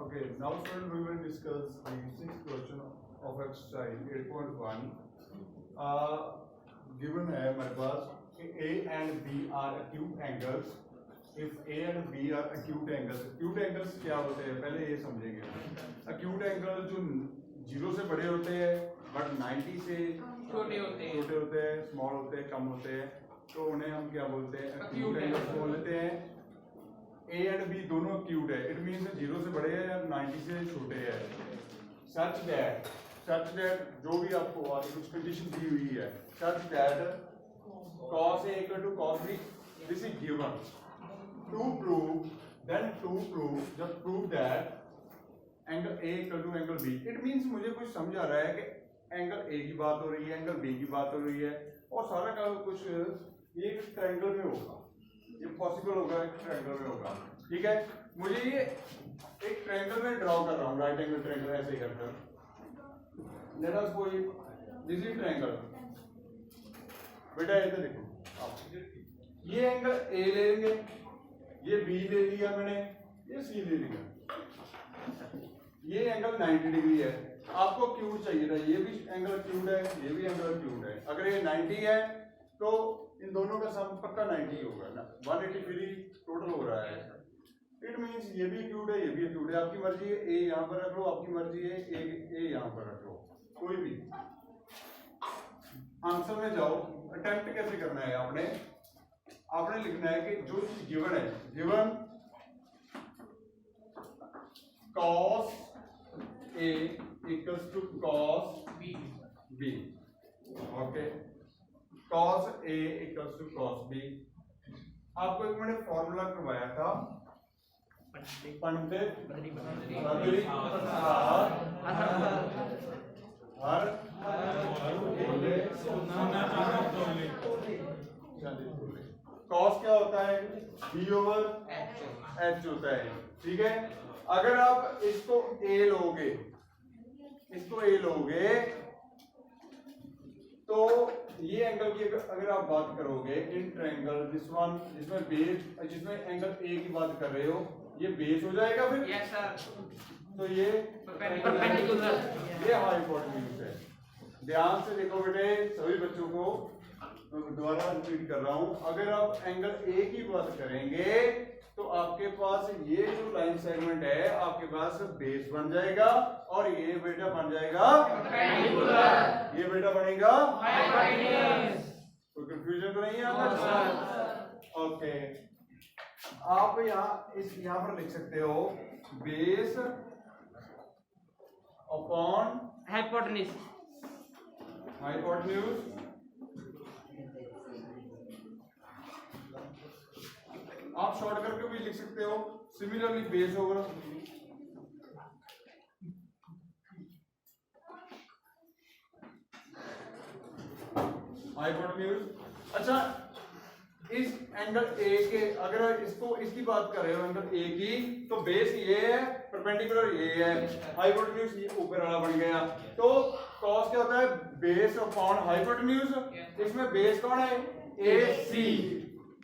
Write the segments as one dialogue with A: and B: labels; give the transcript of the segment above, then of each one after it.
A: Okay, now students we will discuss the sixth question of exercise 8.1. Given है हमारे पास A and B are acute angles. If A and B are acute angles क्या होते हैं पहले ये समझेंगे. Acute angle जो 0 से बड़े होते हैं बट 90 से छोटे होते हैं, स्मॉल होते हैं, कम होते हैं, तो उन्हें हम क्या बोलते हैं? acute angles बोल लेते हैं. A and B दोनों acute है. It means 0 से बड़े हैं या 90 से छोटे हैं. Such that जो भी आपको कुछ कंडीशन दी हुई है, such that cos A equal to cos B, this is given. To prove just prove that angle A equal to angle B. It means मुझे कुछ समझ आ रहा है कि एंगल A की बात हो रही है, एंगल B की बात हो रही है, और सारा का कुछ एक ट्रायंगल में होगा. ये पॉसिबल होगा, एक ट्रायंगल में होगा. ठीक है, मुझे ये एक ट्रायंगल में ड्रॉ कर रहा हूँ, राइट एंगल ट्रायंगल ऐसे ही करकर. Let us suppose this is triangle. बेटा इधर देखो आप, ये एंगल A ले लेंगे, ये B ले लिया मैंने, ये C ले लिया. ये एंगल 90 डिग्री है. आपको क्यूट चाहिए था, ये भी एंगल क्यूट है, ये भी एंगल क्यूट है. अगर ये 90 है तो इन दोनों का सम पक्का 90 होगा ना. 183 टोटल हो रहा है. इट मींस ये भी क्यूट है, ये भी क्यूट है. आपकी मर्जी है ए यहाँ पर रख लो, आपकी मर्जी है ए यहाँ पर रख लो, कोई भी. आंसर में जाओ. अटेम्प्ट कैसे करना है? आपने लिखना है कि जो चीज गिवन है, given cos A equals to cos B. Okay, cos A equals to cos B. आपको एक मैंने फॉर्मूला करवाया था, पंडित बद्री प्रसाद हर cos क्या होता है? B over H होता है. ठीक है, अगर आप इसको A लोगे, तो ये एंगल की अगर आप बात करोगे इन ट्रायंगल दिस वन, जिसमें एंगल A की बात कर रहे हो, ये बेस हो जाएगा फिर. Yes sir. तो ये परपेंडिकुलर, ये हाइपोटेन्यूज है. ध्यान से देखो बेटे, सभी बच्चों को दोबारा रिपीट कर रहा हूं. अगर आप एंगल A की बात करेंगे तो आपके पास ये जो लाइन सेगमेंट है आपके पास बेस बन जाएगा, और ये बेटा बन जाएगा परपेंडिकुलर, ये बेटा बनेगा हाइपोटेन्यूज. कोई कंफ्यूजन तो नहीं है आपको? ओके, आप यहाँ पर लिख सकते हो बेस अपॉन हाइपोटेन्यूज. आप शॉर्ट करके भी लिख सकते हो. सिमिलरली बेस होगा हाइपोटेन्यूज. अच्छा, इस एंगल A के अगर इसकी बात कर रहे हो एंगल A की, तो बेस ये है, परपेंडिकुलर ये है, हाइपोटेन्यूज ये ऊपर वाला बन गया. तो cos क्या होता है? Base upon hypotenuse. इसमें बेस कौन है? AC.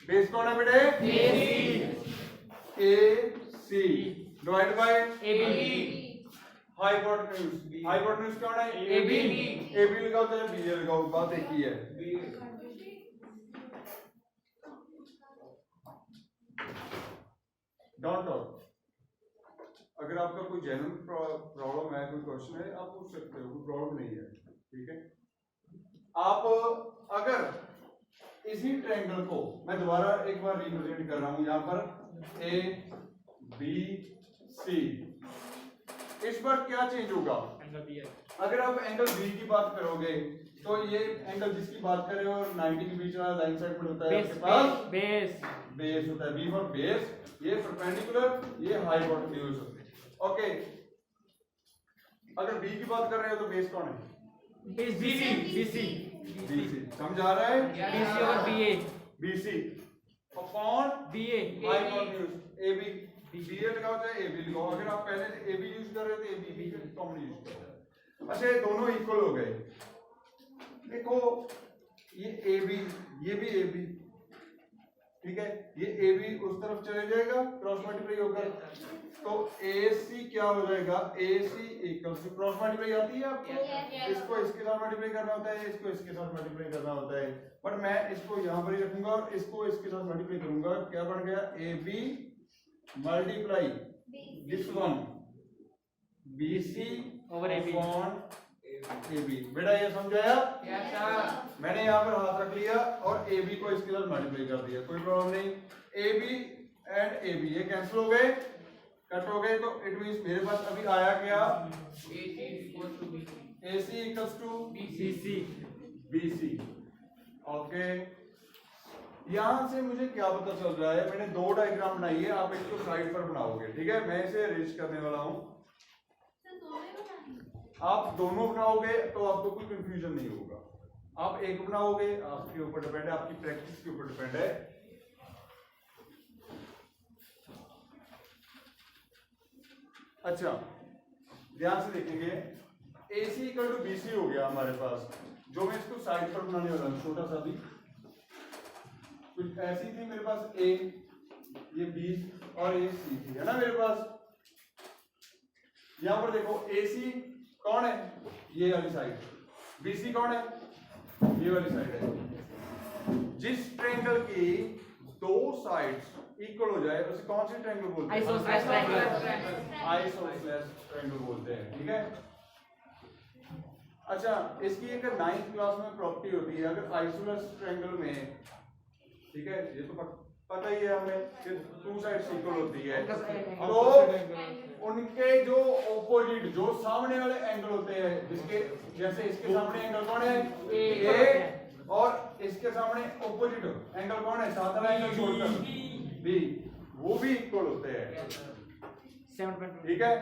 A: बेस कौन है बेटे? AC divide by AB. Hypotenuse कौन है? AB लिखा होता है, BA लिखा होता है, बात एक ही है. Don't talk. अगर आपका कोई जेन्युइन प्रॉब्लम है, कोई क्वेश्चन है, आप पूछ सकते हो, कोई प्रॉब्लम नहीं है. ठीक है, आप अगर इसी ट्रायंगल को मैं दोबारा एक बार रिप्रेजेंट कर रहा हूं यहाँ पर A B C. इस बार क्या चेंज होगा? अगर आप एंगल B की बात करोगे तो ये एंगल जिसकी बात कर रहे हो 90 के बीच वाला लाइन सेगमेंट होता है आपके पास बेस होता है. B फॉर बेस, ये परपेंडिकुलर, ये हाइपोटेन्यूज. ओके, अगर B की बात कर रहे हो तो बेस कौन है? BC. समझ आ रहा है? BC और BA. BC upon BA hypotenuse. AB. BA लिखा होता है, AB लिखो. अगर आप पहले से AB यूज कर रहे थे, AB कॉमन यूज करो. अच्छा, ये दोनों इक्वल हो गए. देखो ये AB, ये भी AB. ठीक है, ये AB उस तरफ चले जाएगा, क्रॉस मल्टीप्लाई होकर, तो AC क्या हो जाएगा AC equals to cross multiply आती है आपको इसको इसके साथ मल्टीप्लाई करना होता है इसको इसके साथ मल्टीप्लाई करना होता है बट मैं इसको यहाँ पर ही रखूंगा और इसको इसके साथ मल्टीप्लाई करूंगा क्या बन गया AB multiply this one BC
B: over AB
A: बेटा ये समझाया मैंने यहाँ पर हाथ रख लिया और AB को इसके साथ मल्टीप्लाई कर दिया कोई प्रॉब्लम नहीं AB एंड AB ये कैंसिल हो गए कट हो गए तो इट मींस मेरे पास अभी आया क्या AC equals to BC okay यहां से मुझे क्या पता चल रहा है मैंने दो डायग्राम बनाई है आप इसको साइड पर बनाओगे ठीक है मैं इसे अरेंज करने वाला हूं आप दोनों बनाओगे तो आपको कोई कंफ्यूजन नहीं होगा आप एक बनाओगे आपके ऊपर डिपेंड है आपकी प्रैक्टिस के ऊपर डिपेंड है अच्छा ध्यान से देखेंगे AC इक्वल टू BC हो गया हमारे पास जो मैं इसको साइड पर बनाने वाला हूं छोटा सा भी कुछ ऐसी थी मेरे पास A ये B और ये C थी है ना मेरे पास यहां पर देखो AC कौन है ये वाली साइड BC कौन है ये वाली साइड है जिस ट्रायंगल की दो साइड्स इक्वल हो जाए उसे कौन सी ट्रायंगल बोलते हैं आइसोसेलेस ट्रायंगल बोलते हैं ठीक है अच्छा इसकी एक 9th क्लास में प्रॉपर्टी होती है अगर आइसोसेलेस ट्रायंगल में ठीक है ये तो पता ही है हमें कि टू साइड्स इक्वल होती है तो उनके जो ऑपोजिट जो सामने वाले एंगल होते हैं जिसके जैसे इसके सामने एंगल कौन है ए और इसके सामने ऑपोजिट एंगल कौन है साथ वाला एंगल छोड़कर बी वो भी इक्वल होते हैं
B: 7.2
A: ठीक है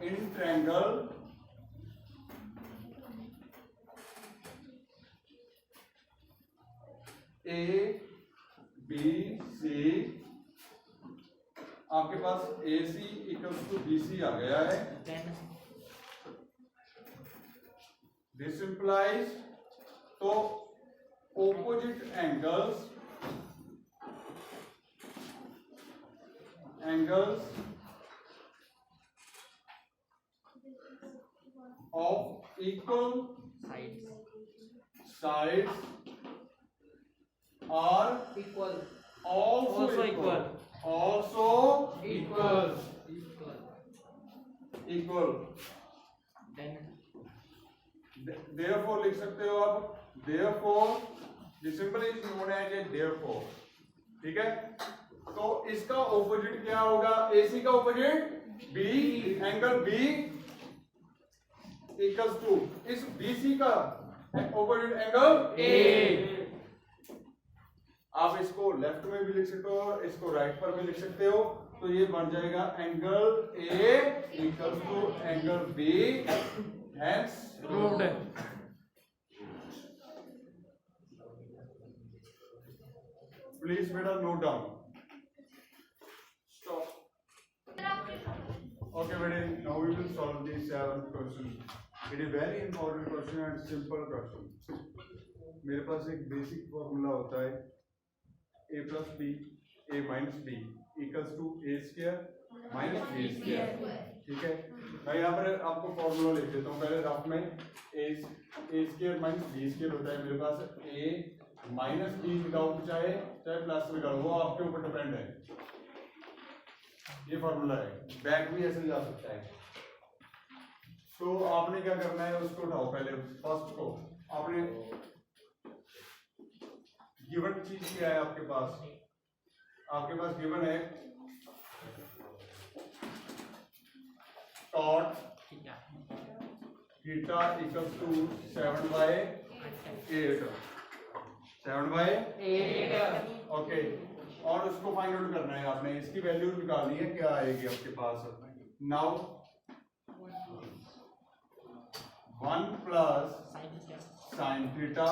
A: in triangle A B C आपके पास AC इक्वल्स टू BC आ गया है दिस इंप्लाइज तो opposite angles of equal sides are also equal therefore लिख सकते हो आप therefore the symbol is known as a therefore ठीक है तो इसका ऑपोजिट क्या होगा AC का opposite B angle B equals to इस BC का ऑपोजिट एंगल A आप इसको लेफ्ट में भी लिख सकते हो और इसको राइट पर भी लिख सकते हो तो ये बन जाएगा angle A equals to angle B hence proved please बेटा नोट डाउन स्टॉप okay बेटे now we will solve this 7th question it is very important question and simple question मेरे पास एक बेसिक फॉर्मूला होता है a plus b a minus b equals to a square minus b square ठीक है मैं यहाँ पर आपको फॉर्मूला लिख देता हूँ पहले रफ में a square minus b square होता है मेरे पास a माइनस बी लगाओ चाहे प्लस लगाओ वो आपके ऊपर डिपेंड है ये फॉर्मूला है बैक भी ऐसे जा सकता है तो आपने क्या करना है उसको उठाओ पहले फर्स्ट को आपने गिवन चीज क्या है आपके पास गिवन है cot theta equals to 7/8 okay और उसको फाइंड आउट करना है आपने इसकी वैल्यू निकालनी है क्या आएगी आपके पास now 1 plus sine theta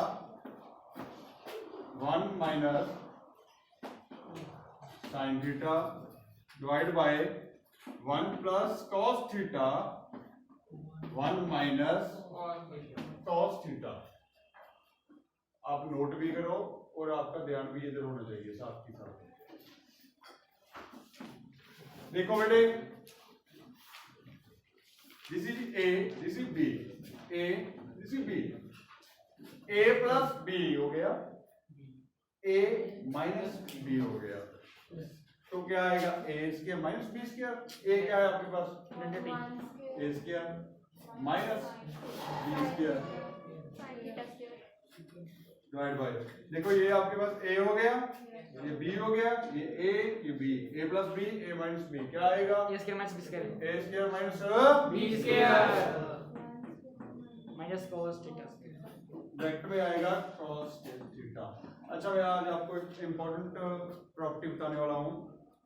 A: 1 minus sine theta divide by 1 plus cos theta 1 minus cos theta आप नोट भी करो और आपका ध्यान भी इधर होना चाहिए साथ ही साथ देखो बेटे, this is A, this is B, A this is B, A plus B हो गया, ए माइनस बी हो गया, तो क्या आएगा A square minus B square, A क्या है आपके पास A square minus B square divide by, देखो ये आपके पास ए हो गया, ये बी हो गया, ये B, A plus B, A minus B, क्या आएगा
B: A square minus B square
A: A square minus
B: B square minus cos theta
A: vector में आएगा cos थीटा। अच्छा, मैं आज आपको एक इंपॉर्टेंट प्रॉपर्टी बताने वाला हूँ,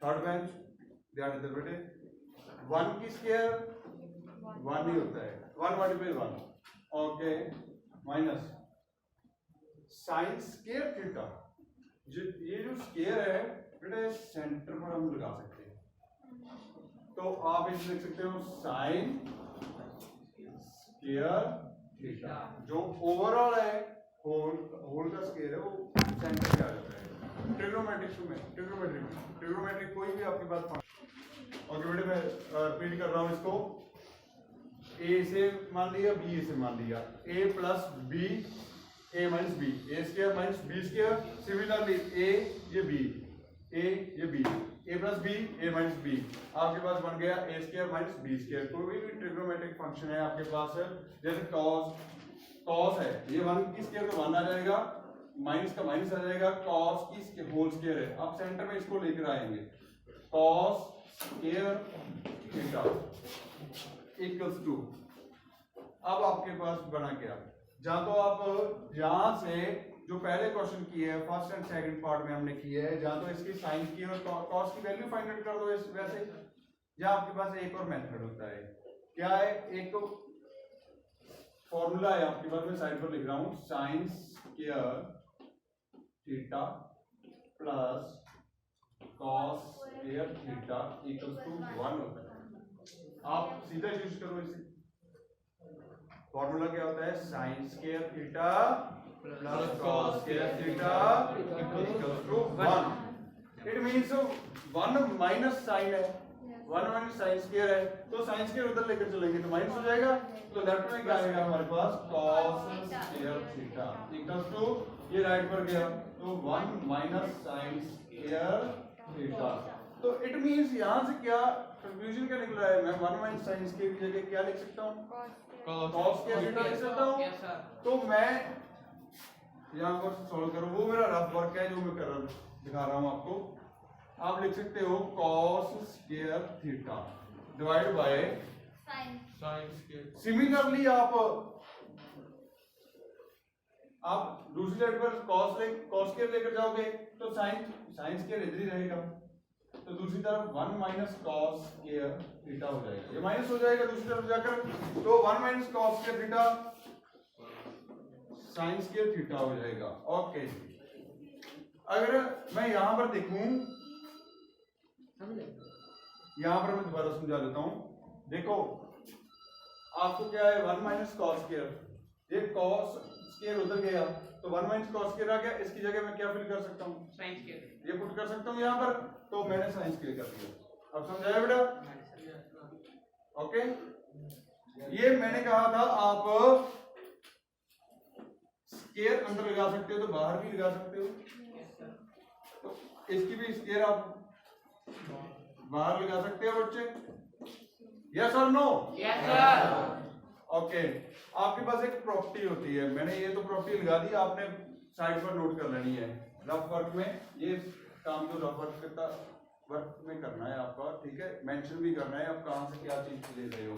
A: थर्ड बेंच, ध्यान देते बेटे, 1 की स्क्वायर 1 ही होता है, 1 multiply 1, okay, minus sine square theta, ये जो स्क्वायर है बेटे सेंटर पर हम लगा सकते हैं, तो आप इसे लिख सकते हो साइन स्क्वायर थीटा, जो ओवरऑल है होल का स्क्वायर है वो सेंटर पे आ जाता है। ट्रिग्नोमेट्रिक कोई भी आपके पास ओके बेटे, मैं रिपीट कर रहा हूं इसको, ए से मान लिया, बी से मान लिया, A plus B, A minus B, A square minus B square, similarly A ये बी, ए ये B, A plus B, A minus B, आपके पास बन गया A square minus B square. कोई भी ट्रिग्नोमेट्रिक फंक्शन है आपके पास है, जैसे कॉस है, ये 1 की स्क्वायर तो 1 आ जाएगा, माइनस का माइनस आ जाएगा, कॉस की होल स्क्वायर है, आप सेंटर में इसको लेकर आएंगे, cos square theta equals to, अब आपके पास बना क्या, जहां तो आप यहां से जो पहले क्वेश्चन किए है फर्स्ट एंड सेकंड पार्ट में हमने किए है, जहां तो इसकी साइन की और कॉस की वैल्यू फाइंड आउट कर दो वैसे, जहां आपके पास एक और मेथड होता है, क्या है, एक तो फॉर्मूला है आपके पास, मैं साइड पर लिख रहा हूं, sine square theta plus cos square theta equals to 1 होता है, आप सीधा यूज करो इसे, फॉर्मूला क्या होता है, sine square theta plus cos square theta equals to 1, it means 1 minus sine है, 1 माइनस साइन स्क्वायर है, तो साइन स्क्वायर उधर लेकर चलेंगे तो माइनस हो जाएगा, तो लेफ्ट में क्या आएगा हमारे पास, cos square theta equals to, ये राइट पर गया, तो 1 माइनस साइन स्क्वायर थीटा, तो इट मींस यहां से क्या कंक्लूजन क्या निकल रहा है, मैं 1 माइनस साइन स्क्वायर की जगह क्या लिख सकता हूं, कॉस स्क्वायर थीटा लिख सकता हूं, तो मैं यहां पर सॉल्व करूं, वो मेरा रफ वर्क है जो मैं कर दिखा रहा हूं आपको, आप लिख सकते हो cos square theta divide by sine square, similarly आप दूसरी साइड पर cos स्क्वायर लेकर जाओगे तो साइन स्क्वायर इधर ही रहेगा, तो दूसरी तरफ 1 माइनस cos स्क्वायर थीटा हो जाएगा, ये माइनस हो जाएगा दूसरी तरफ जाकर, तो 1 minus cos square theta sine square theta हो जाएगा। ओके, अगर मैं यहां पर देखूं, यहां पर मैं दोबारा समझा देता हूं, देखो आपको क्या है, 1 माइनस cos स्क्वायर, ये cos स्क्वायर उधर गया तो 1 माइनस cos स्क्वायर आ गया, इसकी जगह मैं क्या फिल कर सकता हूं,
B: साइन स्क्वायर,
A: ये पुट कर सकता हूं यहां पर, तो मैंने साइन स्क्वायर कर दिया, अब समझाया बेटा, ओके, ये मैंने कहा था आप स्क्वायर अंदर लगा सकते हो तो बाहर भी लगा सकते हो, तो इसकी भी स्क्वायर आप बाहर लगा सकते हो बच्चे, यस और नो,
B: यस सर,
A: ओके, आपके पास एक प्रॉपर्टी होती है, मैंने ये तो प्रॉपर्टी लगा दी, आपने साइड पर नोट कर लेनी है, रफ वर्क में ये काम जो रफ वर्क में करना है आपका, ठीक है, मेंशन भी करना है आप कहां से क्या चीज ले रहे हो,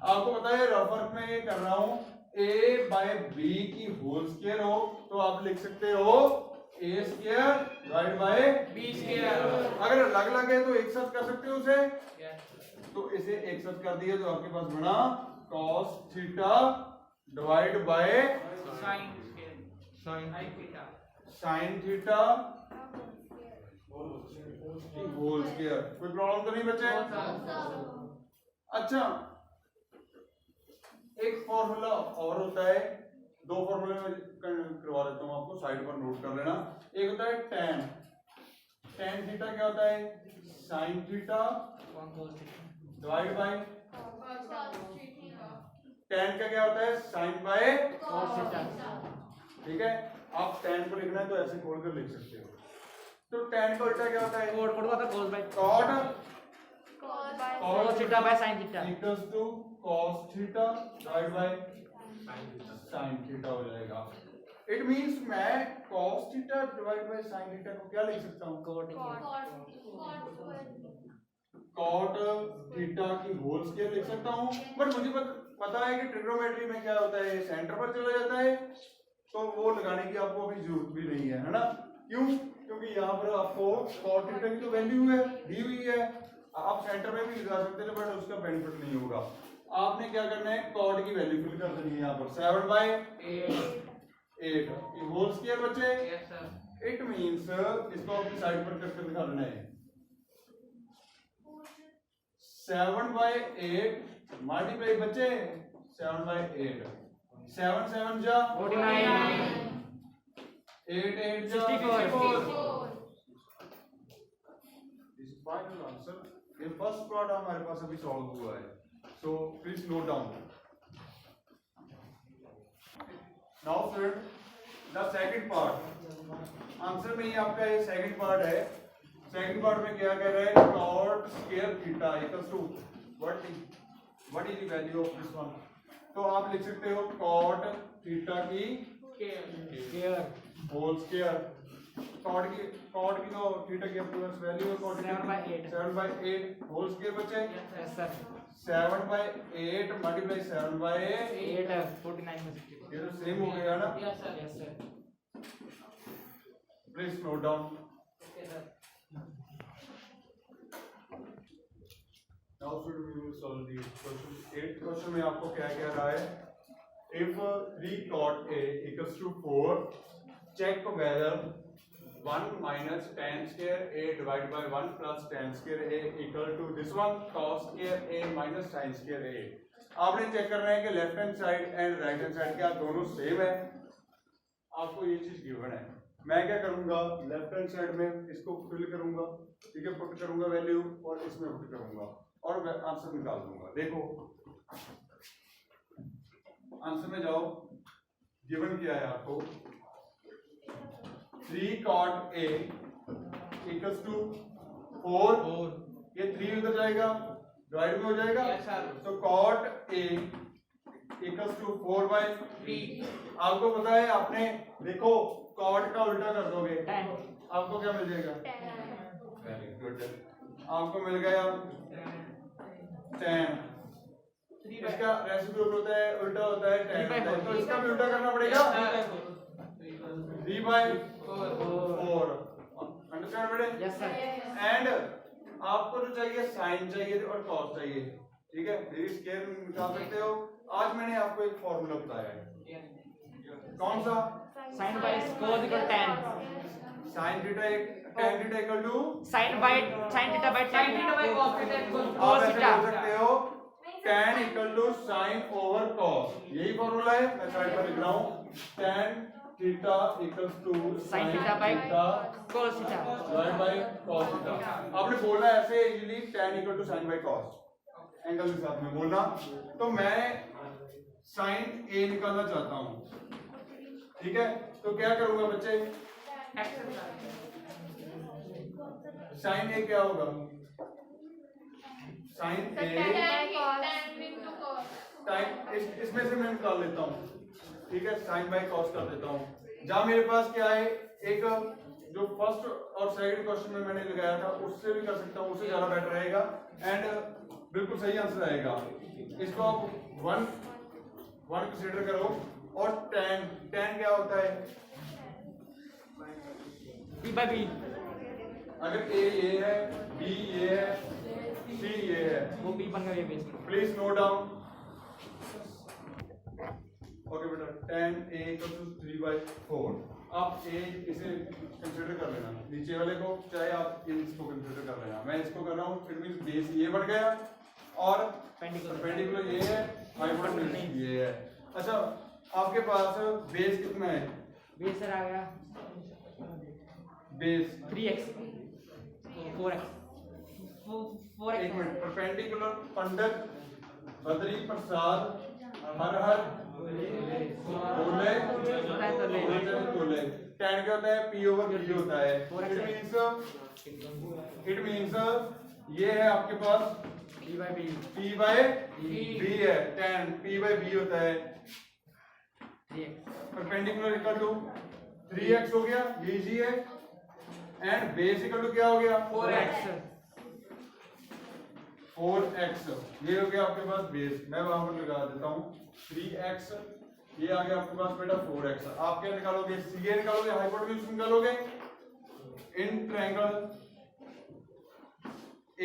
A: आपको पता है रफ वर्क में ये कर रहा हूं, a बाय b की होल स्क्वायर हो तो आप लिख सकते हो a square divide bye
B: b square,
A: अगर अलग अलग है तो एक साथ कर सकते हो उसे, तो इसे एक साथ कर दिया तो आपके पास बना cos theta divide by
B: sine theta,
A: sine theta whole square, कोई प्रॉब्लम तो नहीं बचे, अच्छा एक फॉर्मूला और होता है, दो फॉर्मूले में करवा देता हूं आपको, साइड पर नोट कर लेना, एक होता है tan, tan थीटा क्या होता है sin theta divide bye tan का क्या होता है sin बाय ठीक है। आप tan को लिखना है तो ऐसे खोल कर लिख सकते हो। तो tan का उल्टा क्या होता है
B: cos theta by sin theta
A: equals to cos theta divide by sin theta हो जाएगा। इट मींस मैं cos theta divide by sin theta को क्या लिख सकता हूँ cot थीटा की होल स्क्वायर लिख सकता हूँ। बट मुझे पता है कि ट्रिग्नोमेट्री में क्या होता है सेंटर पर चला जाता है, तो वो लगाने की आपको अभी जरूरत भी नहीं है ना। क्यों? क्योंकि यहाँ पर आपको cot थीटा की तो वैल्यू है दी हुई है, आप सेंटर में भी लगा सकते हैं बट उसका बेनिफिट नहीं होगा। आपने क्या करना है cot की वैल्यू फिल कर देनी है यहाँ पर 7/8 होल स्क्वायर बचे।
B: yes sir
A: इट मींस इसको अपनी साइड पर करके दिखा देना है 7/8 मल्टीप्लाई बचे 7/8 7 7 जा
B: 49
A: 8 8 जा
B: 64
A: दिस फाइनल आंसर। ये फर्स्ट पार्ट हमारे पास अभी सॉल्व हुआ है, so please note down. Now friend the second part answer में ही आपका ये सेकंड पार्ट है। सेकंड पार्ट में क्या कह रहा है cot square theta equals to what is the value of this one. तो आप लिख सकते हो cot थीटा की
B: square
A: होल स्क्वायर। cot की तो थीटा की अपने पास वैल्यू है 7/8 होल स्क्वायर बचे
B: yes sir
A: 7/8 मल्टीप्लाई 7/8
B: 8 49 में 64
A: ये तो सेम हो गया ना।
B: yes sir
A: please note down.
B: okay sir
A: Now should we will solve the question 8 question में आपको क्या कह रहा है if 3 cot a equals to 4 check whether 1 minus tan square a divided by 1 plus tan square a equal to this one cos square a minus sin square a। आपने check करना है कि left hand side and right hand side क्या दोनों same है। आपको ये चीज गिवन है। मैं क्या करूंगा लेफ्ट हैंड साइड में इसको फिल करूंगा ठीक है पुट करूंगा वैल्यू और इसमें पुट करूंगा और आंसर निकाल दूंगा। देखो आंसर में जाओ गिवन क्या है आपको 3 cot a इक्वल्स टू 4 ये 3 उधर जाएगा डिवाइड में हो जाएगा
B: yes sir
A: तो cot a इक्वल्स टू 4/3। आपको पता है आपने देखो cot का उल्टा कर दोगे आपको क्या मिल जाएगा वेरी गुड आपको मिल गया tan। इसका रेसिप्रोकल होता है उल्टा होता है tan तो इसका भी उल्टा करना पड़ेगा 3/4 अंडरस्टैंड बेटे
B: yes sir
A: एंड आपको तो चाहिए साइन चाहिए और कॉस चाहिए ठीक है मेरी स्केयर निकाल सकते हो। आज मैंने आपको एक फॉर्मूला बताया है कौन सा
B: sin by cos equal tan
A: sin theta tan थीटा equal to
B: sin theta by tan cos theta equals
A: आप
B: cos
A: ऐसे
B: theta
A: बोल सकते हो tan equal to sin over cos यही फॉर्मूला है मैं साइड पर लिख रहा हूं tan theta equals to
B: sin theta by cos theta
A: divide by cos theta. आपने बोलना ऐसे easily tan equal to sin by cos angle के साथ में बोलना। तो मैं sin a निकालना चाहता हूं ठीक है तो क्या करूंगा बच्चे sin a क्या होगा sin a टाइम इसमें से मैं निकाल लेता हूं ठीक है sin बाय cos कर देता हूं। जहां मेरे पास क्या है एक जो फर्स्ट और सेकंड क्वेश्चन में मैंने लगाया था उससे भी कर सकता हूं उससे ज्यादा बेटर रहेगा एंड बिल्कुल सही आंसर आएगा। इसको आप 1 कंसीडर करो और tan क्या होता है
B: b by b
A: अगर a ये है b ये है c ये है
B: वो b बन गया base
A: please note down. Okay बेटा tan a इक्वल टू 3/4 आप a इसे कंसीडर कर लेना नीचे वाले को चाहे आप इसको कंसीडर कर लेना मैं इसको कर रहा हूँ फिर मींस बेस ये बन गया और परपेंडिकुलर ये है हाइपोटेन्यूज ये है। अच्छा आपके पास बेस कितना है
B: बेस सर आ गया
A: बेस
B: 3x
A: एक मिनट, परपेंडिकुलर पंडित बद्री प्रसाद हर हर बोले तोले। tan क्या होता है? P over V होता है। इट मीन्स ये है आपके पास P by V है, tan P by V होता है। परपेंडिकुलर इक्वल टू 3x हो गया, ये इजी है। एंड बेस इक्वल टू क्या हो गया? 4x, ये हो गया आपके पास बेस। मैं वहां पर लगा देता हूं 3x, ये आ गया आपके पास बेटा 4x। आप क्या निकालोगे? CA निकालोगे, हाइपोटेन्यूज निकालोगे। In triangle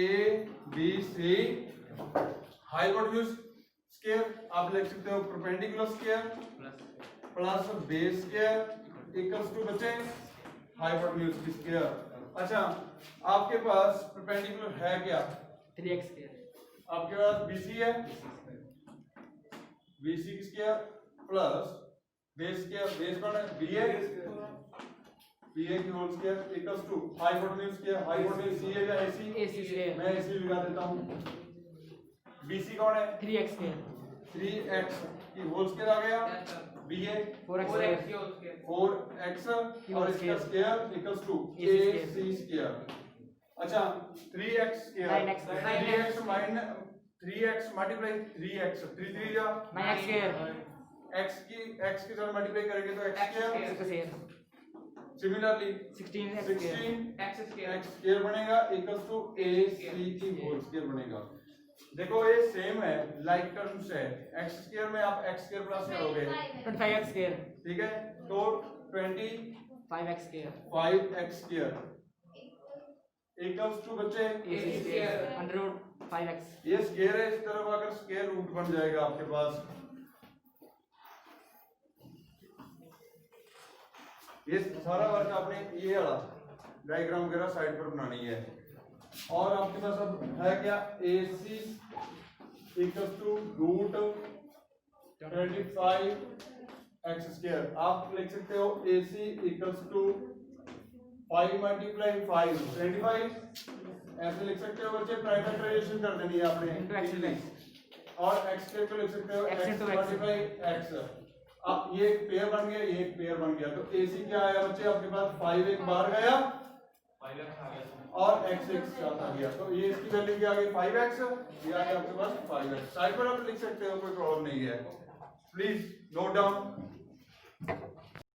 A: ABC hypotenuse square आप लिख सकते हो perpendicular square plus base square equals to बचे हाइपोटेन्यूज की स्क्वायर। अच्छा, आपके पास परपेंडिकुलर है क्या?
B: 3x
A: आपके पास BC है, BC की square plus base square, base कौन है? BA की whole square equals to hypotenuse square. Hypotenuse C है या AC? मैं AC लगा देता हूं। BC कौन है? 3x की होल स्क्वायर आ गया। BA 4x और इसका square equals to AC square. अच्छा, 3x square 3x multiply 3x 3 3 जा
B: 9x स्क्वायर,
A: x के साथ मल्टीप्लाई करेंगे तो x square. Similarly
B: 16x
A: square बनेगा इक्वल्स टू AC की होल स्क्वायर बनेगा। देखो ये सेम है, लाइक टर्म्स है। x स्क्वायर में आप x स्क्वायर प्लस करोगे
B: 25x स्क्वायर,
A: ठीक है, तो
B: 25x स्क्वायर
A: इक्वल्स टू बच्चे
B: AC स्क्वायर √5x।
A: ये स्क्वायर है, इस तरफ अगर स्क्वायर रूट बन जाएगा आपके पास। ये सारा वर्क आपने ये वाला डायग्राम वगैरह साइड पर बनानी है। और आपके पास अब है क्या? AC equals to √25x square. आप लिख सकते हो AC इक्वल्स टू 5 मल्टीप्लाई 5 25, ऐसे लिख सकते हो बच्चे। प्राइम फैक्टराइजेशन कर देनी है आपने और x स्क्वायर को लिख सकते हो x मल्टीप्लाई x। अब ये एक पेयर बन गया, ये एक पेयर बन गया, तो AC क्या आया बच्चे? आपके पास 5 एक बार गया और x एक साथ आ गया, तो ये इसकी वैल्यू क्या आ गई? 5x, ये आ गया आपके पास 5x। साइड पर आप लिख सकते हो, कोई प्रॉब्लम नहीं है। Please note down.